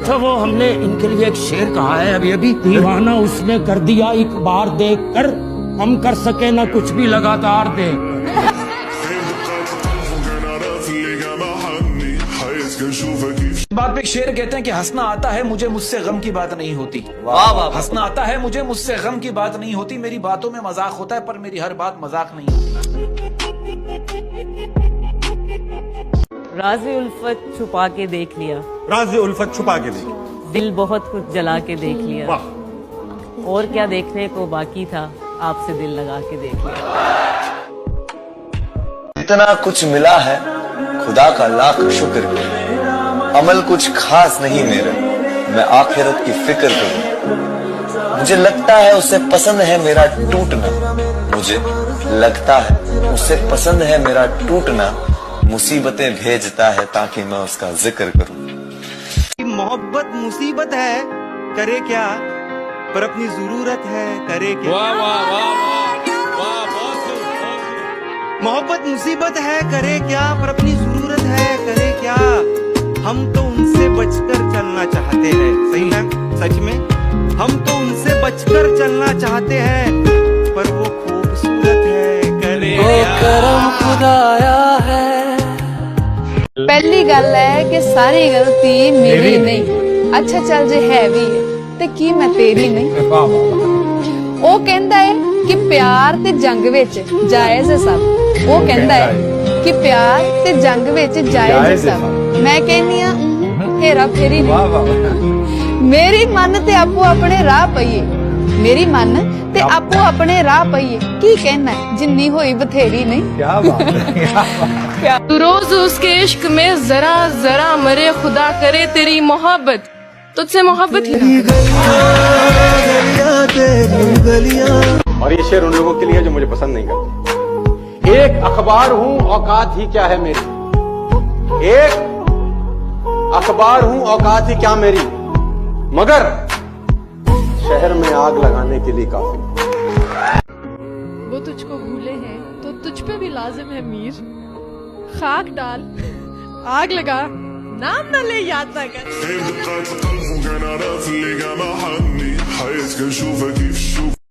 अच्छा वो हमने इनके लिए एक शेर कहा है अभी अभी, दीवाना उसने कर दिया एक बार देख कर, हम कर सके ना कुछ भी लगातार दे। बात पे शेर कहते हैं कि हंसना आता है मुझे, मुझसे गम की बात नहीं होती। वाह वाह। हंसना आता है मुझे, मुझसे गम की बात नहीं होती। मेरी बातों में मजाक होता है पर मेरी हर बात मजाक नहीं होती। राज़े उल्फत छुपा के देख लिया, राज़े उल्फत छुपा के देख, दिल बहुत कुछ जला के देख लिया, वाह। और क्या देखने को बाकी था, आपसे दिल लगा के देख लिया। इतना कुछ मिला है खुदा का लाख शुक्र, अमल कुछ खास नहीं मेरा, मैं आखिरत की फिक्र करूं। मुझे लगता है उसे पसंद है मेरा टूटना, मुझे लगता है उसे पसंद है मेरा टूटना, मुसीबतें भेजता है ताकि मैं उसका जिक्र करूं। मोहब्बत मुसीबत है करे क्या, पर अपनी जरूरत है करे क्या। वाह वाह वाह वाह, मोहब्बत मुसीबत है करे क्या, पर अपनी जरूरत है करे क्या। हम तो उनसे बचकर चलना चाहते हैं, सही मैम, सच में हम तो उनसे बचकर चलना चाहते हैं, पर वो खूबसूरत है करे क्या। पहली गल है कि सारी गलती मेरी नहीं। अच्छा चल जे है भी है ते की मैं तेरी नहीं। वो कहंदा है कि प्यार ते जंग विच जायज है सब। वो कहंदा है कि प्यार ते जंग विच जायज है सब। मैं कहनी आ हेरा फेरी नहीं। मेरी मन ते आपो अपने राह पईए, मेरी मन ते आपो अपने राह पईए। की कहना है जिन्नी होई बथेरी नहीं। क्या बात है। तू रोज उसके इश्क में जरा जरा मरे, खुदा करे तेरी मोहब्बत तुझसे मोहब्बत ही ना। और ये शेर उन लोगों के लिए जो मुझे पसंद नहीं करते। एक अखबार हूँ औकात ही क्या है मेरी, एक अखबार हूँ औकात ही क्या मेरी, मगर शहर में आग लगाने के लिए काफी। वो तुझको भूले हैं तो तुझ पे भी लाजिम है मीर, खाक डाल आग लगा नाम न ले याद ना कर।